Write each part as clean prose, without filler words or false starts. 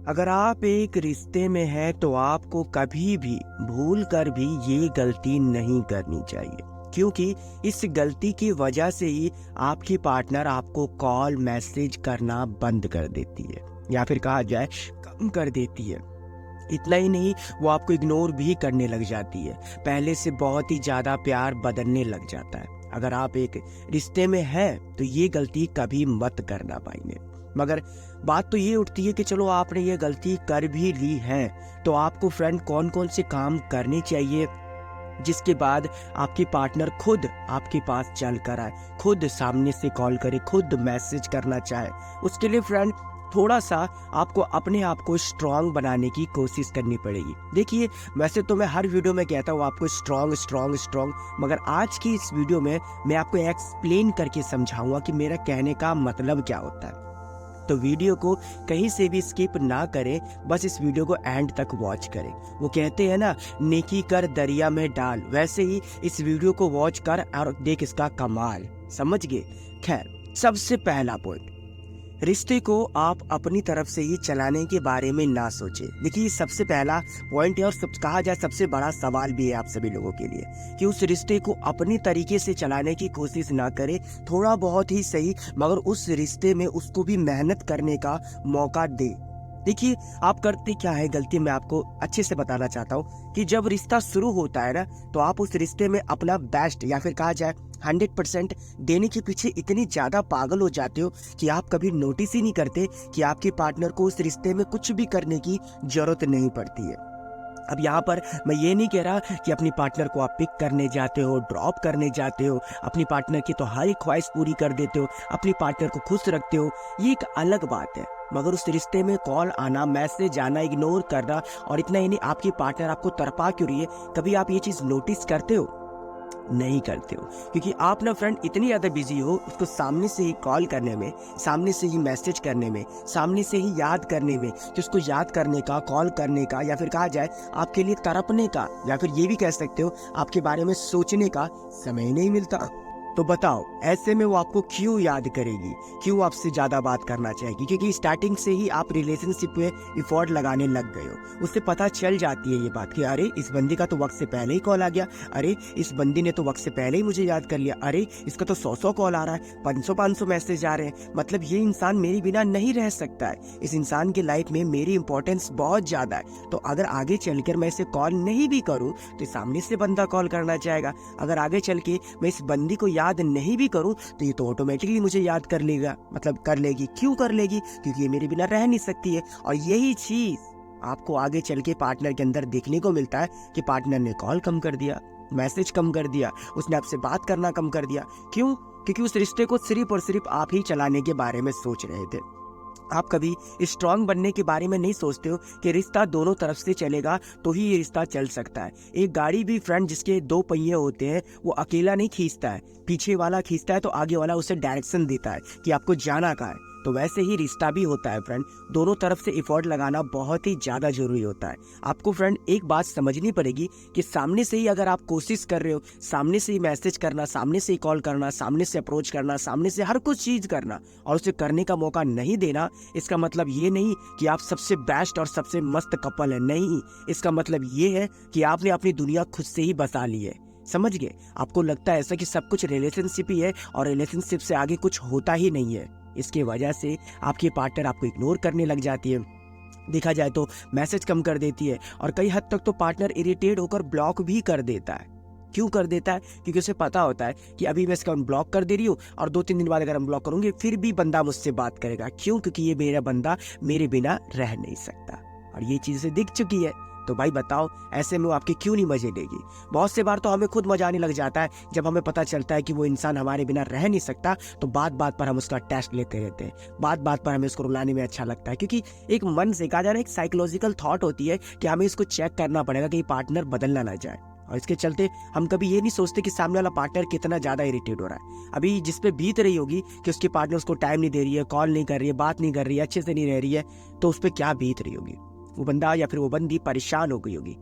अगर आप एक रिश्ते में हैं तो आपको कभी भी भूल कर भी ये गलती नहीं करनी चाहिए, क्योंकि इस गलती की वजह से ही आपकी पार्टनर आपको कॉल मैसेज करना बंद कर देती है या फिर कहा जाए कम कर देती है। इतना ही नहीं, वो आपको इग्नोर भी करने लग जाती है। पहले से बहुत ही ज़्यादा प्यार बदलने लग जाता है। अगर आप एक रिश्ते में हैं तो ये गलती कभी मत करना पाएंगे। मगर बात तो ये उठती है कि चलो आपने ये गलती कर भी ली है, तो आपको फ्रेंड कौन कौन से काम करने चाहिए जिसके बाद आपकी पार्टनर खुद आपके पास चल कर आए, खुद सामने से कॉल करे, खुद मैसेज करना चाहे। उसके लिए फ्रेंड थोड़ा सा आपको अपने आप को स्ट्रांग बनाने की कोशिश करनी पड़ेगी। देखिए, वैसे तो मैं हर वीडियो में कहता हूँ आपको स्ट्रांग स्ट्रांग स्ट्रांग, मगर आज की इस वीडियो में मैं आपको एक्सप्लेन करके समझाऊंगा कि मेरा कहने का मतलब क्या होता है। तो वीडियो को कहीं से भी स्किप ना करें, बस इस वीडियो को एंड तक वॉच करें। वो कहते हैं ना, नेकी कर दरिया में डाल, वैसे ही इस वीडियो को वॉच कर और देख इसका कमाल। समझ गए? खैर, सबसे पहला पॉइंट, रिश्ते को आप अपनी तरफ से ही चलाने के बारे में ना सोचें। देखिए, सबसे पहला पॉइंट है और सब कहा जाए सबसे बड़ा सवाल भी है आप सभी लोगों के लिए कि उस रिश्ते को अपनी तरीके से चलाने की कोशिश ना करें। थोड़ा बहुत ही सही, मगर उस रिश्ते में उसको भी मेहनत करने का मौका दे। देखिए, आप करते क्या है गलती, मैं आपको अच्छे से बताना चाहता हूँ कि जब रिश्ता शुरू होता है ना, तो आप उस रिश्ते में अपना बेस्ट या फिर कहा जाए 100% देने के पीछे इतनी ज़्यादा पागल हो जाते हो कि आप कभी नोटिस ही नहीं करते कि आपके पार्टनर को उस रिश्ते में कुछ भी करने की जरूरत नहीं पड़ती है। अब यहाँ पर मैं ये नहीं कह रहा कि अपनी पार्टनर को आप पिक करने जाते हो, ड्रॉप करने जाते हो, अपनी पार्टनर की तो हर एक ख्वाहिश पूरी कर देते हो, अपनी पार्टनर को खुश रखते हो, ये एक अलग बात है। मगर उस रिश्ते में कॉल आना, मैसेज आना, इग्नोर करना, और इतना ही नहीं, आपकी पार्टनर आपको तड़पा क्यों रही है, कभी आप ये चीज़ नोटिस करते हो? नहीं करते हो, क्योंकि आप ना फ्रेंड इतनी ज़्यादा बिजी हो उसको सामने से ही कॉल करने में, सामने से ही मैसेज करने में, सामने से ही याद करने में, कि उसको याद करने का, कॉल करने का, या फिर कहा जाए आपके लिए तड़पने का, या फिर ये भी कह सकते हो आपके बारे में सोचने का समय नहीं मिलता। तो बताओ, ऐसे में वो आपको क्यों याद करेगी, क्यों आपसे ज़्यादा बात करना चाहेगी? क्योंकि स्टार्टिंग से ही आप रिलेशनशिप में इफोर्ट लगाने लग गए हो। उससे पता चल जाती है ये बात कि अरे इस बंदी का तो वक्त से पहले ही कॉल आ गया, अरे इस बंदी ने तो वक्त से पहले ही मुझे याद कर लिया, अरे इसका तो 100 कॉल आ रहा है, 500 मैसेज आ रहे हैं, मतलब ये इंसान मेरे बिना नहीं रह सकता है, इस इंसान की लाइफ में मेरी इंपॉर्टेंस बहुत ज़्यादा है। तो अगर आगे चलकर मैं इसे कॉल नहीं भी करूँ तो सामने से बंदा कॉल करना चाहेगा। अगर आगे चल के मैं इस बंदी को याद नहीं भी करूं तो ये तो ऑटोमेटिकली मुझे याद कर लेगा, मतलब कर लेगी। क्यों कर लेगी? क्योंकि ये मेरे बिना रह नहीं सकती है। और यही चीज आपको आगे चल के पार्टनर के अंदर देखने को मिलता है कि पार्टनर ने कॉल कम कर दिया, मैसेज कम कर दिया, उसने आपसे बात करना कम कर दिया। क्यों? क्योंकि उस रिश्ते को सिर्फ और सिर्फ आप ही चलाने के बारे में सोच रहे थे। आप कभी स्ट्रांग बनने के बारे में नहीं सोचते हो कि रिश्ता दोनों तरफ से चलेगा तो ही ये रिश्ता चल सकता है। एक गाड़ी भी फ्रेंड जिसके 2 पहिए होते हैं, वो अकेला नहीं खींचता है, पीछे वाला खींचता है तो आगे वाला उसे डायरेक्शन देता है कि आपको जाना कहाँ है। तो वैसे ही रिश्ता भी होता है फ्रेंड, दोनों तरफ से एफर्ट लगाना बहुत ही ज़्यादा जरूरी होता है। आपको फ्रेंड एक बात समझनी पड़ेगी कि सामने से ही अगर आप कोशिश कर रहे हो, सामने से ही मैसेज करना, सामने से ही कॉल करना, सामने से अप्रोच करना, सामने से हर कुछ चीज़ करना, और उसे करने का मौका नहीं देना, इसका मतलब ये नहीं कि आप सबसे बेस्ट और सबसे मस्त कपल है। नहीं, इसका मतलब ये है कि आपने अपनी दुनिया खुद से ही बसा ली है। समझ गए? आपको लगता है ऐसा कि सब कुछ रिलेशनशिप ही है और रिलेशनशिप से आगे कुछ होता ही नहीं है। इसके वजह से आपकी पार्टनर आपको इग्नोर करने लग जाती है, देखा जाए तो मैसेज कम कर देती है, और कई हद तक तो पार्टनर इरिटेट होकर ब्लॉक भी कर देता है। क्यों कर देता है? क्योंकि उसे पता होता है कि अभी मैं इसका ब्लॉक कर दे रही हूँ और 2-3 दिन बाद अगर हम ब्लॉक करूंगी फिर भी बंदा मुझसे बात करेगा। क्यों? क्योंकि ये मेरा बंदा मेरे बिना रह नहीं सकता, और ये चीज़ दिख चुकी है। तो भाई बताओ, ऐसे में वो आपके क्यों नहीं मजे लेगी? बहुत से बार तो हमें खुद मजा आने लग जाता है जब हमें पता चलता है कि वो इंसान हमारे बिना रह नहीं सकता, तो बात बात पर हम उसका टेस्ट लेते रहते हैं, बात बात पर हमें उसको रुलाने में अच्छा लगता है, क्योंकि एक मन से कहा जा रहा है, एक साइकोलॉजिकल थॉट होती है कि हमें इसको चेक करना पड़ेगा कि पार्टनर बदलना ना जाए। और इसके चलते हम कभी ये नहीं सोचते कि सामने वाला पार्टनर कितना ज़्यादा इरिटेट हो रहा है। अभी जिस पे बीत रही होगी कि उसकी पार्टनर उसको टाइम नहीं दे रही है, कॉल नहीं कर रही है, बात नहीं कर रही है, अच्छे से नहीं रह रही है, तो उस पर क्या बीत रही होगी? वो बंदा या फिर वो बंदी परेशान हो गई होगी।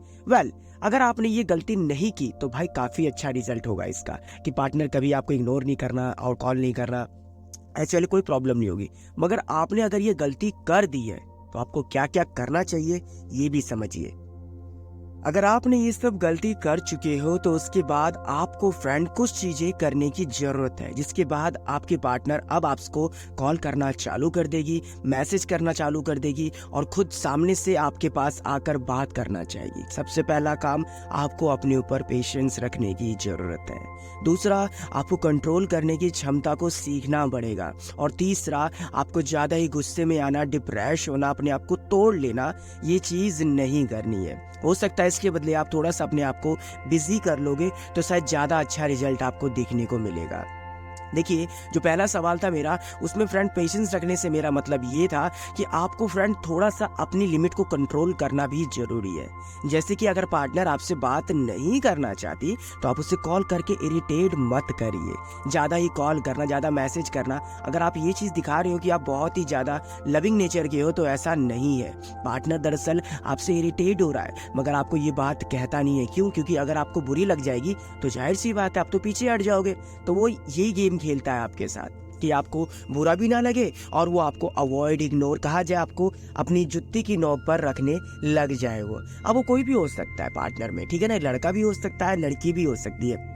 अगर आपने ये गलती नहीं की तो भाई काफ़ी अच्छा रिजल्ट होगा इसका कि पार्टनर कभी आपको इग्नोर नहीं करना और कॉल नहीं करना, ऐसे वाली कोई प्रॉब्लम नहीं होगी। मगर आपने अगर ये गलती कर दी है तो आपको क्या क्या करना चाहिए ये भी समझिए। अगर आपने ये सब गलती कर चुके हो तो उसके बाद आपको फ्रेंड कुछ चीजें करने की जरूरत है, जिसके बाद आपकी पार्टनर अब आपको कॉल करना चालू कर देगी, मैसेज करना चालू कर देगी और खुद सामने से आपके पास आकर बात करना चाहेगी। सबसे पहला काम, आपको अपने ऊपर पेशेंस रखने की जरूरत है। दूसरा, आपको कंट्रोल करने की क्षमता को सीखना पड़ेगा। और तीसरा, आपको ज्यादा ही गुस्से में आना, डिप्रेस होना, अपने आप को तोड़ लेना, ये चीज नहीं करनी है। हो सकता है इसके बदले आप थोड़ा सा अपने आप को बिजी कर लोगे तो शायद ज़्यादा अच्छा रिजल्ट आपको देखने को मिलेगा। देखिए, जो पहला सवाल था मेरा, उसमें फ्रेंड पेशेंस रखने से मेरा मतलब ये था कि आपको फ्रेंड थोड़ा सा अपनी लिमिट को कंट्रोल करना भी जरूरी है। जैसे कि अगर पार्टनर आपसे बात नहीं करना चाहती तो आप उसे कॉल करके इरिटेट मत करिए। ज़्यादा ही कॉल करना, ज़्यादा मैसेज करना, अगर आप ये चीज़ दिखा रहे हो कि आप बहुत ही ज़्यादा लविंग नेचर के हो तो ऐसा नहीं है। पार्टनर दरअसल आपसे इरिटेट हो रहा है मगर आपको ये बात कहता नहीं है। क्यों? क्योंकि अगर आपको बुरी लग जाएगी तो जाहिर सी बात है आप तो पीछे हट जाओगे। तो वो यही गेम खेलता है आपके साथ कि आपको बुरा भी ना लगे और वो आपको अवॉइड, इग्नोर, कहा जाए आपको अपनी जुत्ती की नोक पर रखने लग जाए। वो अब वो कोई भी हो सकता है पार्टनर में, ठीक है ना, लड़का भी हो सकता है, लड़की भी हो सकती है,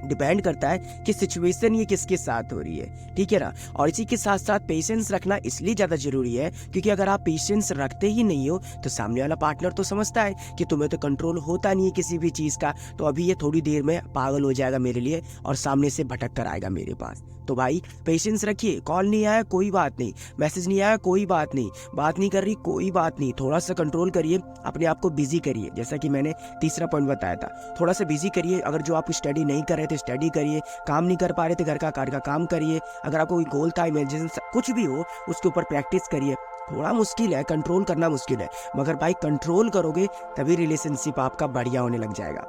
डिपेंड करता है कि सिचुएशन ये किसके साथ हो रही है, ठीक है ना। और इसी के साथ साथ पेशेंस रखना इसलिए ज़्यादा जरूरी है क्योंकि अगर आप पेशेंस रखते ही नहीं हो तो सामने वाला पार्टनर तो समझता है कि तुम्हें तो कंट्रोल होता नहीं है किसी भी चीज़ का, तो अभी ये थोड़ी देर में पागल हो जाएगा मेरे लिए और सामने से भटक कर आएगा मेरे पास। तो भाई पेशेंस रखिए। कॉल नहीं आया कोई बात नहीं, मैसेज नहीं आया कोई बात नहीं, बात नहीं कर रही कोई बात नहीं, थोड़ा सा कंट्रोल करिए, अपने आप को बिजी करिए। जैसा कि मैंने तीसरा पॉइंट बताया था, थोड़ा सा बिजी करिए। अगर जो आप स्टडी नहीं कर रहे थे स्टडी करिए, काम नहीं कर पा रहे थे घर का काम करिए, अगर आपको कोई गोल था, इमेजिनेशन, कुछ भी हो उसके ऊपर प्रैक्टिस करिए। थोड़ा मुश्किल है, कंट्रोल करना मुश्किल है, मगर भाई कंट्रोल करोगे तभी रिलेशनशिप आपका बढ़िया होने लग जाएगा।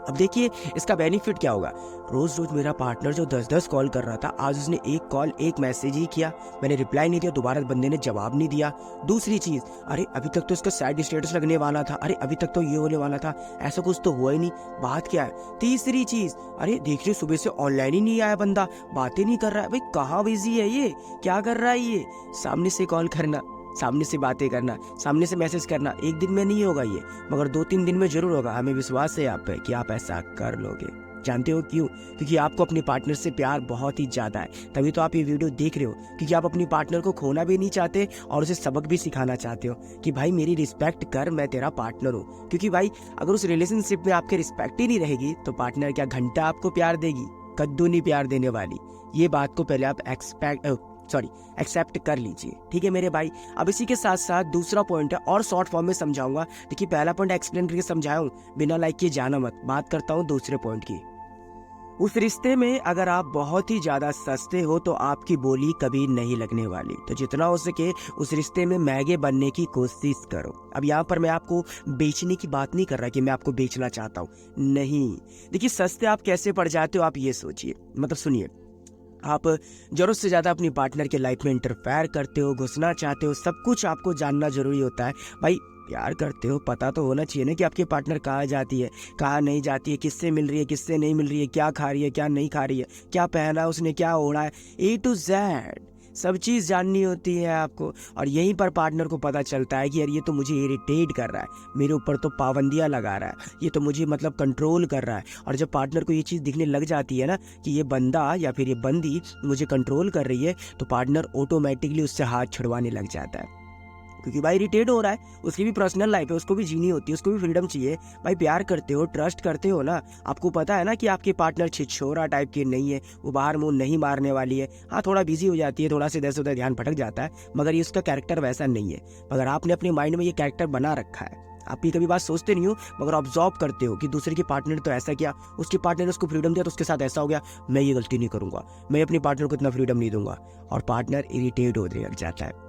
अब देखिए इसका बेनिफिट क्या होगा। रोज रोज मेरा पार्टनर जो 10-10 कॉल कर रहा था, आज उसने एक कॉल एक मैसेज ही किया, मैंने रिप्लाई नहीं दिया, दोबारा बंदे ने जवाब नहीं दिया। दूसरी चीज, अरे अभी तक तो इसका सैड स्टेटस लगने वाला था, अरे अभी तक तो ये होने वाला था, ऐसा कुछ तो हुआ ही नहीं, बात क्या है। तीसरी चीज, अरे देख रही सुबह से ऑनलाइन ही नहीं आया बंदा, बातें नहीं कर रहा है, भाई कहाँ बिजी है ये, क्या कर रहा है ये। सामने से कॉल करना, सामने से बातें करना, सामने से मैसेज करना, एक दिन में नहीं होगा ये, मगर 2-3 दिन में जरूर होगा। हमें विश्वास है आप पे कि आप ऐसा कर लोगे। जानते हो क्यों? क्योंकि आपको अपने पार्टनर से प्यार बहुत ही ज्यादा है, तभी तो आप ये वीडियो देख रहे हो, क्योंकि आप अपनी पार्टनर को खोना भी नहीं चाहते और उसे सबक भी सिखाना चाहते हो कि भाई मेरी रिस्पेक्ट कर, मैं तेरा पार्टनर हूँ। क्योंकि भाई अगर उस रिलेशनशिप में आपके रिस्पेक्ट ही नहीं रहेगी तो पार्टनर क्या घंटा आपको प्यार देगी? कद्दू नहीं प्यार देने वाली। ये बात को पहले आप एक्सेप्ट कर लीजिए, ठीक है मेरे भाई। अब इसी के साथ साथ दूसरा पॉइंट है और शॉर्ट फॉर्म में समझाऊंगा। देखिए पहला पॉइंट एक्सप्लेन करके समझाया हूँ, बिना लाइक किए जाना मत। बात करता हूँ दूसरे पॉइंट की। उस रिश्ते में अगर आप बहुत ही ज्यादा सस्ते हो तो आपकी बोली कभी नहीं लगने वाली, तो जितना हो सके उस रिश्ते में महंगे बनने की कोशिश करो। अब यहाँ पर मैं आपको बेचने की बात नहीं कर रहा कि मैं आपको बेचना चाहता हूँ, नहीं। देखिए सस्ते आप कैसे पड़ जाते हो आप ये सोचिए, मतलब सुनिए, आप जरूरत से ज़्यादा अपनी पार्टनर के लाइफ में इंटरफेयर करते हो, घुसना चाहते हो, सब कुछ आपको जानना जरूरी होता है। भाई प्यार करते हो, पता तो होना चाहिए ना कि आपके पार्टनर कहाँ जाती है, कहाँ नहीं जाती है, किससे मिल रही है, किससे नहीं मिल रही है, क्या खा रही है, क्या नहीं खा रही है, क्या पहना है उसने, क्या ओढ़ा है, A to Z सब चीज़ जाननी होती है आपको। और यहीं पर पार्टनर को पता चलता है कि यार ये तो मुझे इरिटेट कर रहा है, मेरे ऊपर तो पाबंदियाँ लगा रहा है, ये तो मुझे मतलब कंट्रोल कर रहा है। और जब पार्टनर को ये चीज़ दिखने लग जाती है ना कि ये बंदा या फिर ये बंदी मुझे कंट्रोल कर रही है, तो पार्टनर ऑटोमेटिकली उससे हाथ छुड़वाने लग जाता है। क्योंकि भाई इरिटेट हो रहा है, उसकी भी पर्सनल लाइफ है, उसको भी जीनी होती है, उसको भी फ्रीडम चाहिए। भाई प्यार करते हो, ट्रस्ट करते हो ना, आपको पता है ना कि आपके पार्टनर छिछोरा टाइप की नहीं है, वो बाहर मुंह नहीं मारने वाली है। हाँ थोड़ा बिजी हो जाती है, थोड़ा सा इधर उधर ध्यान भटक जाता है, मगर ये उसका कैरेक्टर वैसा नहीं है। मगर आपने अपने माइंड में ये कैरेक्टर बना रखा है, आप ये कभी बात सोचते नहीं हो मगर ऑब्जर्व करते हो कि दूसरे के पार्टनर तो ऐसा किया, उसके पार्टनर ने उसको फ्रीडम दिया तो उसके साथ ऐसा हो गया, मैं ये गलती नहीं करूंगा, मैं अपने पार्टनर को इतना फ्रीडम नहीं दूंगा, और पार्टनर इरिटेट होने लग जाता है।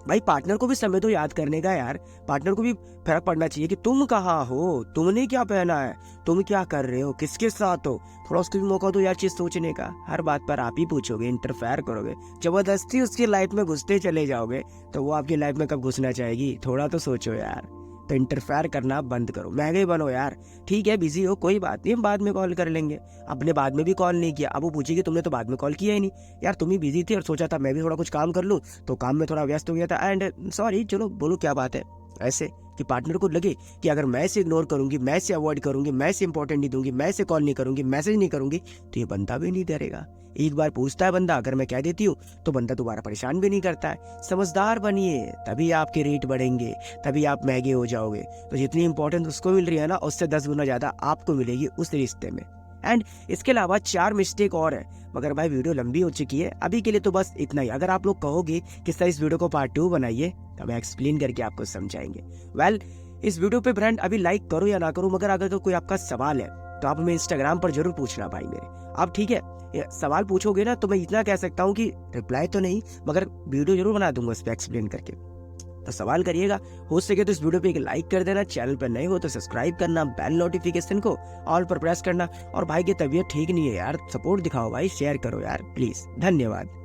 भाई पार्टनर को भी समय तो याद करने का यार, पार्टनर को भी फर्क पड़ना चाहिए कि तुम कहाँ हो, तुमने क्या पहना है, तुम क्या कर रहे हो, किसके साथ हो, थोड़ा उसको भी मौका दो यार चीज सोचने का। हर बात पर आप ही पूछोगे, इंटरफेयर करोगे, जबरदस्ती उसकी लाइफ में घुसते चले जाओगे तो वो आपकी लाइफ में कब घुसना चाहेगी? थोड़ा तो सोचो यार, तो इंटरफेयर करना बंद करो, महंगे बनो यार। ठीक है बिजी हो, कोई बात नहीं, हम बाद में कॉल कर लेंगे। आपने बाद में भी कॉल नहीं किया, अब वो पूछेगी तुमने तो बाद में कॉल किया ही नहीं। यार तुम ही बिजी थी और सोचा था मैं भी थोड़ा कुछ काम कर लूँ, तो काम में थोड़ा व्यस्त हो गया था, एंड सॉरी, चलो बोलो क्या बात है। ऐसे कि पार्टनर को लगे कि अगर मैं इसे इग्नोर करूंगी, मैं इसे अवॉइड करूंगी, मैं इसे इंपॉर्टेंट नहीं दूंगी, मैं इसे कॉल नहीं करूंगी, मैसेज नहीं करूंगी, तो ये बंदा भी नहीं डरेगा। एक बार पूछता है बंदा, अगर मैं कह देती हूँ तो बंदा दोबारा परेशान भी नहीं करता है। समझदार बनिए, तभी आपके रेट बढ़ेंगे, तभी आप महंगे हो जाओगे। तो जितनी इंपॉर्टेंस उसको मिल रही है ना, उससे 10 गुना ज्यादा आपको मिलेगी उस रिश्ते में। एंड इसके अलावा 4 मिस्टेक और है, मगर भाई वीडियो लंबी हो चुकी है, अभी के लिए तो बस इतना ही। अगर आप लोग कहोगे कि सर इस वीडियो को पार्ट 2 बनाइए, तो मैं एक्सप्लेन करके आपको समझाएंगे। वेल, इस वीडियो पे फ्रेंड अभी लाइक करो या ना करो, मगर अगर कोई आपका सवाल है तो आप हमें इंस्टाग्राम पर जरूर पूछना भाई मेरे। आप ठीक है, सवाल पूछोगे ना तो मैं इतना कह सकता हूँ कि रिप्लाई तो नहीं, मगर वीडियो जरूर बना दूंगा उस पर एक्सप्लेन करके। तो सवाल करिएगा, हो सके तो इस वीडियो पे एक लाइक कर देना, चैनल पर नए हो तो सब्सक्राइब करना, बेल नोटिफिकेशन को ऑल पर प्रेस करना। और भाई की तबीयत ठीक नहीं है यार, सपोर्ट दिखाओ भाई, शेयर करो यार प्लीज। धन्यवाद।